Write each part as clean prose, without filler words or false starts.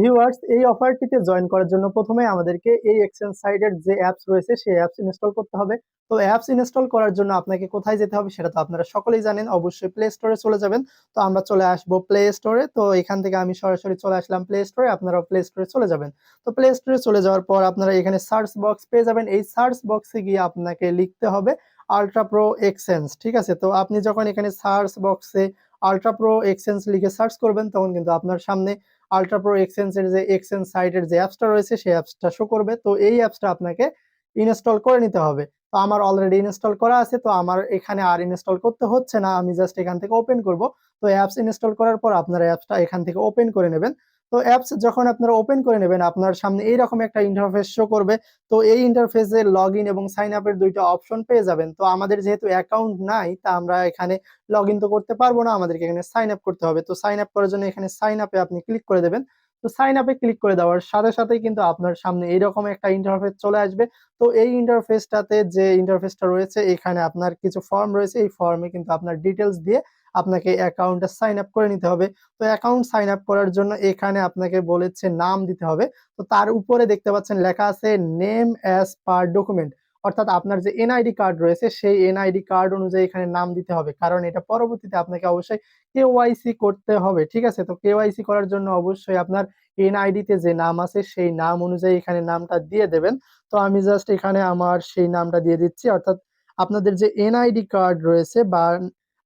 Viewers, এই অফারটিতে join করার জন্য প্রথমে আমাদেরকে এই এক্সচেঞ্জ সাইটের যে অ্যাপস রয়েছে সেই অ্যাপস ইনস্টল করতে হবে। তো অ্যাপস ইনস্টল করার জন্য আপনাকে কোথায় যেতে হবে সেটা তো আপনারা সকলেই জানেন, অবশ্যই প্লে স্টোরে চলে যাবেন। তো আমরা চলে আসবো প্লে স্টোরে। তো এখান থেকে আমি সরাসরি চলে আসলাম প্লে স্টোরে, আপনারাও প্লে স্টোরে চলে যাবেন। তো প্লে স্টোরে চলে যাওয়ার পর আপনারা এখানে সার্চ বক্স পেয়ে যাবেন। এই সার্চ বক্সে গিয়ে আপনাকে লিখতে হবে আল্ট্রা প্রো এক্সচেঞ্জ। ঠিক আছে, তো আপনি যখন এখানে সার্চ বক্সে আল্ট্রা প্রো এক্সচেঞ্জ লিখে সার্চ করবেন তখন কিন্তু আপনার সামনে আল্ট্রা প্রো এক্সচেঞ্জের যে এক্সচেঞ্জ সাইটের যে অ্যাপসটা রয়েছে সেই অ্যাপসটা শো করবে। তো এই অ্যাপসটা আপনাকে ইনস্টল করে নিতে হবে। তো আমার অলরেডি ইনস্টল করা আছে, তো আমার এখানে আর ইনস্টল করতে হচ্ছে না, আমি জাস্ট এখান থেকে ওপেন করব। তো অ্যাপস ইনস্টল করার পর আপনারা অ্যাপসটা এখান থেকে ওপেন করে নেবেন। তো অ্যাপস যখন আপনারা ওপেন করে নেবেন আপনার সামনে এইরকম একটা ইন্টারফেস শো করবে। তো এই ইন্টারফেসে লগ ইন এবং সাইন আপের দুইটা অপশন পেয়ে যাবেন। তো আমাদের যেহেতু অ্যাকাউন্ট নাই তা আমরা এখানে লগ ইন তো করতে পারবো না, আমাদেরকে এখানে সাইন আপ করতে হবে। তো সাইন আপ করার জন্য এখানে সাইন আপে আপনি ক্লিক করে দেবেন। তো সাইন আপে ক্লিক করে দেওয়ার সাথে সাথেই কিন্তু আপনার সামনে এইরকম একটা ইন্টারফেস চলে আসবে। তো এই ইন্টারফেসটাতে যে ইন্টারফেসটা রয়েছে এখানে আপনার কিছু ফর্ম রয়েছে, এই ফর্মে কিন্তু আপনার ডিটেলস দিয়ে আপনাকে অ্যাকাউন্টটা সাইন আপ করে নিতে হবে। তো অ্যাকাউন্ট সাইন আপ করার জন্য এখানে আপনাকে বলেছে নাম দিতে হবে। তো তার উপরে দেখতে পাচ্ছেন লেখা আছে নেম অ্যাজ পার ডকুমেন্ট, অর্থাৎ আপনার যে এনআইডি কার্ড রয়েছে সেই এনআইডি কার্ড অনুযায়ী এখানে নাম দিতে হবে, কারণ এটা পরবর্তীতে আপনাকে অবশ্যই কেওয়াইসি করতে হবে। ঠিক আছে, তো কেওয়াইসি করার জন্য অবশ্যই আপনার এনআইডি তে যে নাম আছে সেই নাম অনুযায়ী এখানে নামটা দিয়ে দেবেন। তো আমি জাস্ট এখানে আমার সেই নামটা দিয়ে দিচ্ছি, অর্থাৎ আপনাদের যে এনআইডি কার্ড রয়েছে বা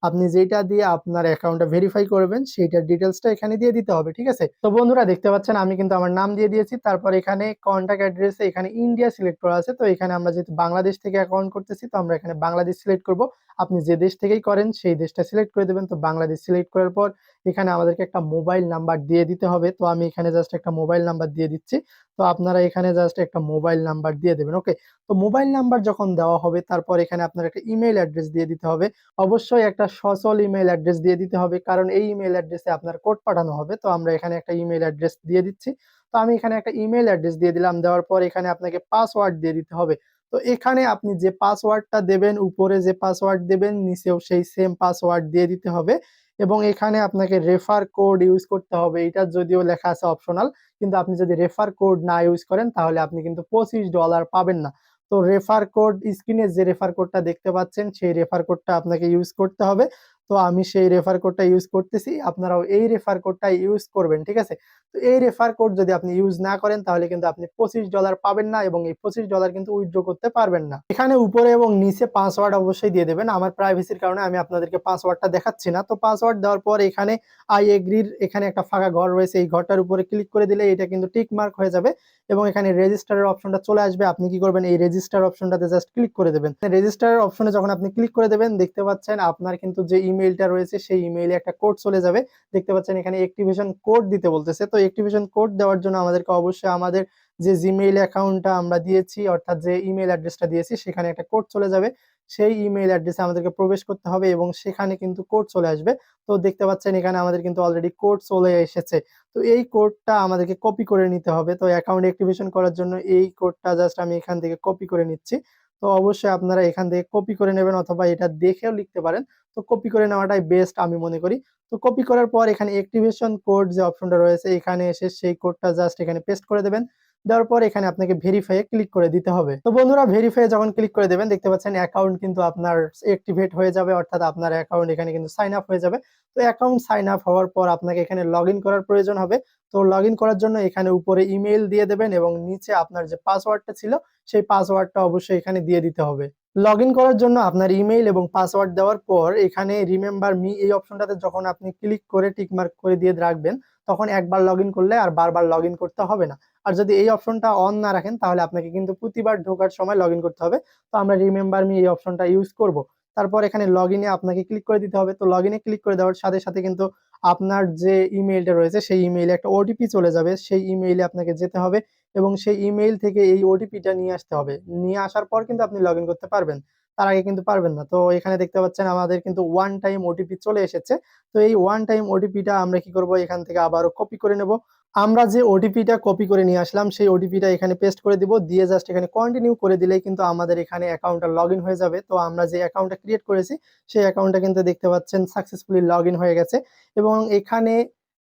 আপনি যেটা দিয়ে আপনার অ্যাকাউন্টটা ভেরিফাই করবেন সেইটার ডিটেলসটা এখানে দিয়ে দিতে হবে। ঠিক আছে, তো বন্ধুরা দেখতে পাচ্ছেন আমি কিন্তু আমার নাম দিয়ে দিয়েছি। তারপর এখানে কন্ট্যাক্ট অ্যাড্রেসে এখানে ইন্ডিয়া সিলেক্ট করা আছে। তো এখানে আমরা যেহেতু বাংলাদেশ থেকে অ্যাকাউন্ট করতেছি তো আমরা এখানে বাংলাদেশ সিলেক্ট করব। আপনি যে দেশ থেকেই করেন সেই দেশটা সিলেক্ট করে দেবেন। তো বাংলাদেশ সিলেক্ট করার পর এখানে আমাদেরকে একটা মোবাইল নাম্বার দিয়ে দিতে হবে। তো আমি এখানে জাস্ট একটা মোবাইল নাম্বার দিয়ে দিচ্ছি। তো আপনারা এখানে জাস্ট একটা মোবাইল নাম্বার দিয়ে দেবেন। ওকে, তো মোবাইল নাম্বার যখন দেওয়া হবে তারপর এখানে আপনার একটা ইমেল অ্যাড্রেস দিয়ে দিতে হবে। অবশ্যই একটা সচল ইমেল অ্যাড্রেস দিয়ে দিতে হবে, কারণ এই ইমেল অ্যাড্রেসে আপনার কোড পাঠানো হবে। তো আমরা এখানে একটা ইমেল অ্যাড্রেস দিয়ে দিচ্ছি। তো আমি এখানে একটা ইমেল অ্যাড্রেস দিয়ে দিলাম, দেওয়ার পর এখানে আপনাকে পাসওয়ার্ড দিয়ে দিতে হবে। তো এখানে আপনি যে পাসওয়ার্ডটা দেবেন, উপরে যে পাসওয়ার্ড দেবেন নিচেও সেই সেম পাসওয়ার্ড দিয়ে দিতে হবে। এবং এখানে আপনাকে রেফার কোড ইউজ করতে হবে, এটা যদিও লেখা আছে অপশনাল, কিন্তু আপনি যদি রেফার কোড না ইউজ করেন তাহলে আপনি কিন্তু $25 পাবেন না। তো রেফার কোড, স্ক্রিনে যে রেফার কোডটা দেখতে পাচ্ছেন সেই রেফার কোডটা আপনাকে ইউজ করতে হবে। তো আমি সেই রেফার কোডটা ইউজ করতেছি, আপনারাও এই রেফার কোডটা ইউজ করবেন। ঠিক আছে, তো এই রেফার কোড যদি আপনি ইউজ না করেন তাহলে কিন্তু আপনি $25 পাবেন না এবং এই $25 কিন্তু উইথড্র করতে পারবেন না। এখানে উপরে এবং নিচে পাসওয়ার্ড অবশ্যই দিয়ে দেবেন। আমার প্রাইভেসির কারণে আমি আপনাদেরকে পাসওয়ার্ডটা দেখাচ্ছি না। তো পাসওয়ার্ড দেওয়ার পর এখানে আই এগ্রির এখানে একটা ফাঁকা ঘর রয়েছে, এই ঘরটার উপরে ক্লিক করে দিলে এটা কিন্তু টিক মার্ক হয়ে যাবে এবং এখানে রেজিস্টারের অপশনটা চলে আসবে। আপনি কি করবেন, এই রেজিস্টার অপশনটাতে জাস্ট ক্লিক করে দেবেন। রেজিস্টার অপশনে যখন আপনি ক্লিক করে দেবেন দেখতে পাচ্ছেন আপনার কিন্তু যে ইমেইলটা রয়েছে সেই ইমেইলে একটা কোড চলে যাবে। দেখতে পাচ্ছেন এখানে অ্যাক্টিভেশন কোড দিতে বলতেছে। তো অ্যাক্টিভেশন কোড দেওয়ার জন্য আমাদেরকে অবশ্যই আমাদের যে জিমেইল অ্যাকাউন্টটা আমরা দিয়েছি, অর্থাৎ যে ইমেইল অ্যাড্রেসটা দিয়েছি সেখানে একটা কোড চলে যাবে। সেই ইমেইল অ্যাড্রেসে আমাদেরকে প্রবেশ করতে হবে এবং সেখানে কিন্তু কোড চলে আসবে। তো দেখতে পাচ্ছেন এখানে আমাদের কিন্তু অলরেডি কোড চলে এসেছে। তো এই কোডটা আমাদেরকে কপি করে নিতে হবে। তো অ্যাকাউন্ট অ্যাক্টিভেশন করার জন্য এই কোডটা জাস্ট আমি এখান থেকে কপি করে নিচ্ছি। তো অবশ্যই আপনারা এখান থেকে কপি করে নেবেন অথবা এটা দেখেও লিখতে পারেন। তো কপি করে নেওয়াটাই বেস্ট আমি মনে করি। তো কপি করার পর এখানে অ্যাক্টিভেশন কোড যে অপশনটা রয়েছে এখানে এসে সেই কোডটা জাস্ট এখানে পেস্ট করে দেবেন। দেওয়ার পর এখানে আপনাকে ভেরিফাই এ ক্লিক করে দিতে হবে। তো বন্ধুরা ভেরিফাই যখন ক্লিক করে দেবেন দেখতে পাচ্ছেন অ্যাকাউন্ট কিন্তু আপনার অ্যাক্টিভেট হয়ে যাবে, অর্থাৎ আপনার অ্যাকাউন্ট এখানে কিন্তু সাইন আপ হয়ে যাবে। তো অ্যাকাউন্ট সাইন আপ হওয়ার পর আপনাকে এখানে লগ ইন করার প্রয়োজন হবে। তো লগ ইন করার জন্য এখানে উপরে ইমেইল দিয়ে দেবেন এবং নিচে আপনার যে পাসওয়ার্ডটা ছিল সেই পাসওয়ার্ডটা অবশ্যই এখানে দিয়ে দিতে হবে। লগ ইন করার জন্য আপনার ইমেইল এবং পাসওয়ার্ড দেওয়ার পর এখানে রিমেম্বার মি এই অপশনটাতে যখন আপনি ক্লিক করে টিকমার্ক করে দিয়ে রাখবেন তখন একবার লগ ইন করলে আর বারবার লগ ইন করতে হবে না। আর যদি এই অপশনটা অন না রাখেন তাহলে আপনাকে কিন্তু প্রতিবার ঢোকার সময় লগ ইন করতে হবে। তো আমরা রিমেম্বার মি এই অপশনটা ইউজ করব। তারপর এখানে লগ ইনে আপনাকে ক্লিক করে দিতে হবে। তো লগ ইনে ক্লিক করে দেওয়ার সাথে সাথে কিন্তু আপনার যে ইমেইলটা রয়েছে সেই ইমেইলে একটা ওটিপি চলে যাবে, সেই ইমেইলে আপনাকে যেতে হবে এবং সেই ইমেইল থেকে এই ওটিপিটা নিয়ে আসতে হবে। নিয়ে আসার পর কিন্তু আপনি লগ ইন করতে পারবেন, তার আগে কিন্তু পারবেন না। তো এখানে দেখতে পাচ্ছেন আমাদের কিন্তু ওয়ান টাইম ওটিপি চলে এসেছে। তো এই ওয়ান টাইম ওটিপিটা আমরা কি করব, এখান থেকে আবারও কপি করে নেব। আমরা যে ওটিপিটা কপি করে নিয়ে আসলাম সেই ওটিপিটা এখানে পেস্ট করে দিব, দিয়ে জাস্ট এখানে কন্টিনিউ করে দিলেই কিন্তু আমাদের এখানে অ্যাকাউন্টটা লগ ইন হয়ে যাবে। তো আমরা যে অ্যাকাউন্টটা ক্রিয়েট করেছি সেই অ্যাকাউন্টটা কিন্তু দেখতে পাচ্ছেন সাকসেসফুলি লগ ইন হয়ে গেছে এবং এখানে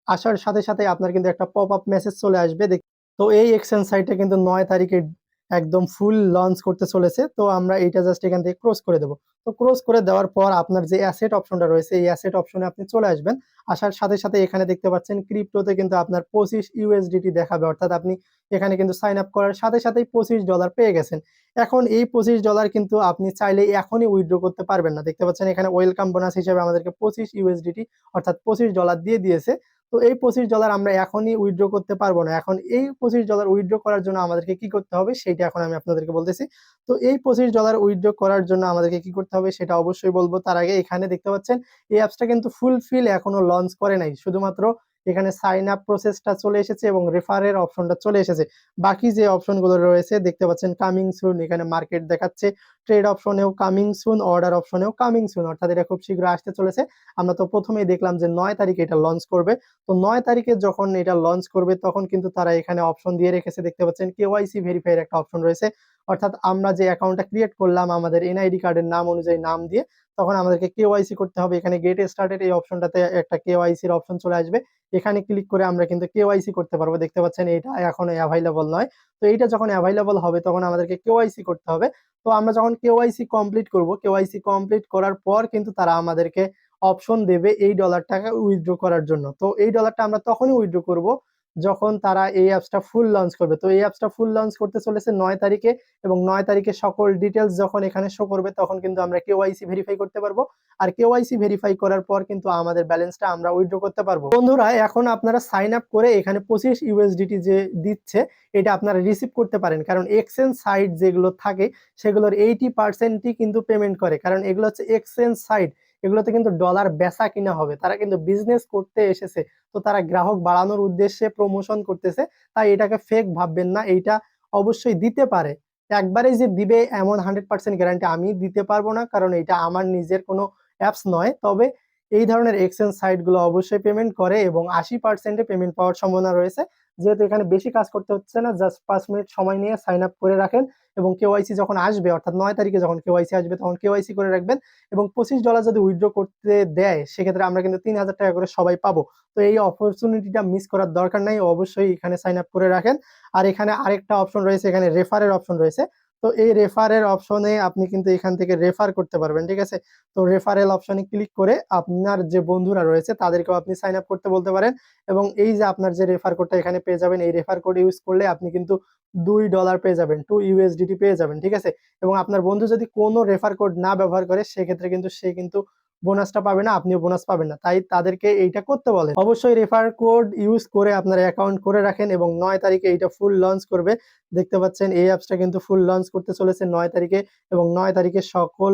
আসার সাথে সাথে আপনার কিন্তু একটা পপ আপ মেসেজ চলে আসবে। তো এই এক্সচেঞ্জ সাইটটা কিন্তু 9 তারিখে একদম ফুল লঞ্চ করতে চলেছে। তো আমরা এইটা জাস্ট এখান থেকে ক্রস করে দেব। তো ক্রস করে দেওয়ার পর আপনার যে অ্যাসেট অপশনটা রয়েছে এই অ্যাসেট অপশনে আপনি চলে আসবেন। আসার সাথে সাথে এখানে দেখতে পাচ্ছেন ক্রিপ্টোতে কিন্তু আপনার 25 ইউএসডিটি দেখাবে, অর্থাৎ আপনি এখানে কিন্তু সাইন আপ করার সাথে সাথেই $25 পেয়ে গেছেন। এখন এই $25 কিন্তু আপনি চাইলেই এখনই উইথড্র করতে পারবেন না। দেখতে পাচ্ছেন এখানে ওয়েলকাম বোনাস হিসেবে আমাদেরকে 25 ইউএসডিটি অর্থাৎ $25 দিয়ে দিয়েছে। তো এই $25 আমরা এখনই উইথড্র করতে পারবো না। এখন এই $25 উইথড্র করার জন্য আমাদেরকে কি করতে হবে সেইটা এখন আমি আপনাদেরকে বলতেছি। তো এই $25 উইথড্র করার জন্য আমাদেরকে কি করতে হবে সেটা অবশ্যই বলবো। তার আগে এখানে দেখতে পাচ্ছেন এই অ্যাপসটা কিন্তু ফুলফিল এখনো লঞ্চ করে নাই। শুধুমাত্র এখানে সাইন আপ প্রসেসটা চলে এসেছে এবং রেফারের অপশনটা চলে এসেছে। বাকি যে অপশনগুলো রয়েছে দেখতে পাচ্ছেন কামিং সুন, এখানে মার্কেট দেখাচ্ছে, ট্রেড অপশনেও কামিং সুন, অর্ডার অপশনেও কামিং সুন, অর্থাৎ এটা খুব শীঘ্র আসতে চলেছে। আমরা তো প্রথমেই দেখলাম যে 9 তারিখে এটা লঞ্চ করবে। তো 9 তারিখে যখন এটা লঞ্চ করবে তখন কিন্তু তারা এখানে অপশন দিয়ে রেখেছে, দেখতে পাচ্ছেন কেওয়াইসি ভেরিফাই এর একটা অপশন রয়েছে। অর্থাৎ আমরা যে অ্যাকাউন্টটা ক্রিয়েট করলাম আমাদের এনআইডি কার্ডের নাম অনুযায়ী নাম দিয়ে তখন আমাদেরকে কেওয়াইসি করতে হবে। এখানে গেট স্টার্টেড এই অপশনটাতে একটা কেওয়াইসির অপশন চলে আসবে। এখানে ক্লিক করে আমরা কিন্তু কেওয়াইসি করতে পারবো। দেখতে পাচ্ছেন এটা এখনো অ্যাভাইলেবল নয়। তো এইটা যখন অ্যাভাইলেবল হবে তখন আমাদেরকে কেওয়াইসি করতে হবে। তো আমরা যখন কেওয়াইসি কমপ্লিট করব, কেওয়াইসি কমপ্লিট করার পর কিন্তু তারা আমাদেরকে অপশন দেবে এই ডলারটাকে উইথড্র করার জন্য। তো এই ডলারটা আমরা তখনই উইথড্র করব যখন তারা এই অ্যাপসটা ফুল লঞ্চ করবে। তো এই অ্যাপসটা ফুল লঞ্চ করতে চলেছে 9 তারিখে, এবং 9 তারিখে সকল ডিটেলস যখন এখানে শো করবে তখন কিন্তু আমরা কেওয়াইসি ভেরিফাই করতে পারবো। আর কেওয়াইসি ভেরিফাই করার পর কিন্তু আমাদের ব্যালেন্সটা আমরা উইথড্র করতে পারবো। বন্ধুরা এখন আপনারা সাইন আপ করে এখানে 25 ইউএসডিটি যে দিচ্ছে এটা আপনারা রিসিভ করতে পারেন, কারণ এক্সচেঞ্জ সাইট যেগুলো থাকে সেগুলোর 80%ই কিন্তু পেমেন্ট করে, কারণ এগুলো হচ্ছে এক্সচেঞ্জ সাইট। এগুলোতে কিন্তু ডলার বেচা কিনা হবে, তারা কিন্তু বিজনেস করতে এসেছে। তো তারা গ্রাহক বাড়ানোর উদ্দেশ্যে প্রমোশন করতেছে, তাই এটাকে ফেক ভাববেন না। এইটা অবশ্যই দিতে পারে, একবারে যে দিবে এমন 100% গ্যারান্টি আমি দিতে পারবো না, কারণ এটা আমার নিজের কোনো অ্যাপস নয়। তবে এই ধরনের এক্সচেঞ্জ সাইট গুলো অবশ্যই পেমেন্ট করে এবং 80%-এ পেমেন্ট পাওয়ার সম্ভাবনা রয়েছে। যেহেতু এখানে বেশি কাজ করতে হচ্ছে না, জাস্ট 5 মিনিট সময় নিয়ে সাইন আপ করে রাখেন এবং কেওয়াইসি যখন আসবে অর্থাৎ 9 তারিখে যখন কেওয়াইসি আসবে তখন কেওয়াইসি করে রাখবেন। এবং $25 যদি উইথড্র করতে দেয় সেক্ষেত্রে আমরা কিন্তু 3000 টাকা করে সবাই পাবো। তো এই অপরচুনিটিটা মিস করার দরকার নাই, অবশ্যই এখানে সাইন আপ করে রাখেন। আর এখানে আরেকটা অপশন রয়েছে, এখানে রেফারের অপশন রয়েছে। তো এই রেফারের অপশনে আপনি কিন্তু এখান থেকে রেফার করতে পারবেন, ঠিক আছে। তো রেফারেল অপশনে ক্লিক করে আপনার যে বন্ধুরা রয়েছে তাদেরকেও আপনি সাইন আপ করতে বলতে পারেন। এবং এই যে আপনার যে রেফার কোডটা এখানে পেয়ে যাবেন, এই রেফার কোড ইউজ করলে আপনি কিন্তু $2 পেয়ে যাবেন, 2 ইউএসডিটি পেয়ে যাবেন, ঠিক আছে। এবং আপনার বন্ধু যদি কোনো রেফার কোড না ব্যবহার করে সেক্ষেত্রে কিন্তু সে কিন্তু বোনাসটা পাবে না, আপনিও বোনাস পাবেন না। তাই তাদেরকে এইটা করতে বলেন। অবশ্যই রেফার কোড ইউজ করে আপনার অ্যাকাউন্ট করে রাখেন এবং 9 তারিখে এইটা ফুল লঞ্চ করবে। দেখতে পাচ্ছেন এই অ্যাপসটা কিন্তু ফুল লঞ্চ করতে চলেছে 9 তারিখে, এবং 9 তারিখে সকল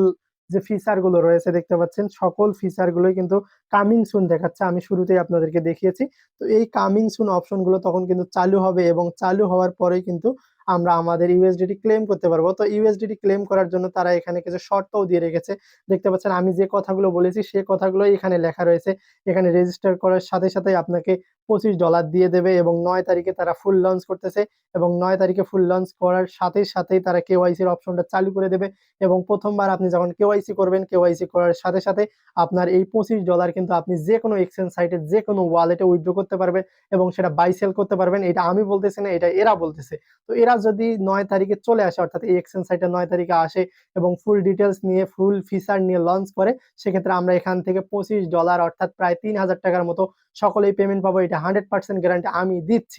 যে ফিচার গুলো রয়েছে দেখতে পাচ্ছেন সকল ফিচার গুলোই কিন্তু কামিং সুন দেখাচ্ছে। আমি শুরুতেই আপনাদেরকে দেখিয়েছি। তো এই কামিং সুন অপশন গুলো তখন কিন্তু চালু হবে এবং চালু হওয়ার পরেই কিন্তু আমরা আমাদের ইউএসডিটি ক্লেম করতে পারবো। তো ইউএসডিটি ক্লেম করার জন্য তারা এখানে কিছু শর্তও দিয়ে রেখেছে। দেখতে পাচ্ছেন আমি যে কথাগুলো বলেছি সে কথাগুলোই এখানে লেখা রয়েছে। এখানে রেজিস্টার করার সাথে সাথে আপনাকে $25 দিয়ে দেবে এবং 9 তারিখে তারা ফুল লঞ্চ করতেছে, এবং 9 তারিখে ফুল লঞ্চ করার সাথে সাথেই তারা কেওয়াইসির অপশনটা চালু করে দেবে। এবং প্রথমবার আপনি যখন কেওয়াইসি করবেন, কেওয়াইসি করার সাথে সাথে আপনার এই $25 কিন্তু আপনি যে কোনো এক্সচেঞ্জ সাইটে যে কোনো ওয়ালেটে উইথড্র করতে পারবেন এবং সেটা বাই সেল করতে পারবেন। এটা আমি বলতেছি না, এটা এরা বলতেছে। তো এরা যদি 9 তারিখে চলে আসে অর্থাৎ এই এক্সচেঞ্জ সাইটে 9 তারিখে আসে এবং ফুল ডিটেলস নিয়ে ফুল ফিচার নিয়ে লঞ্চ করে, সেক্ষেত্রে আমরা এখান থেকে $25 অর্থাৎ প্রায় 3000 টাকার মতো সকলেই পেমেন্ট পাবো। এটা 100% গ্যারান্টি আমি দিচ্ছি।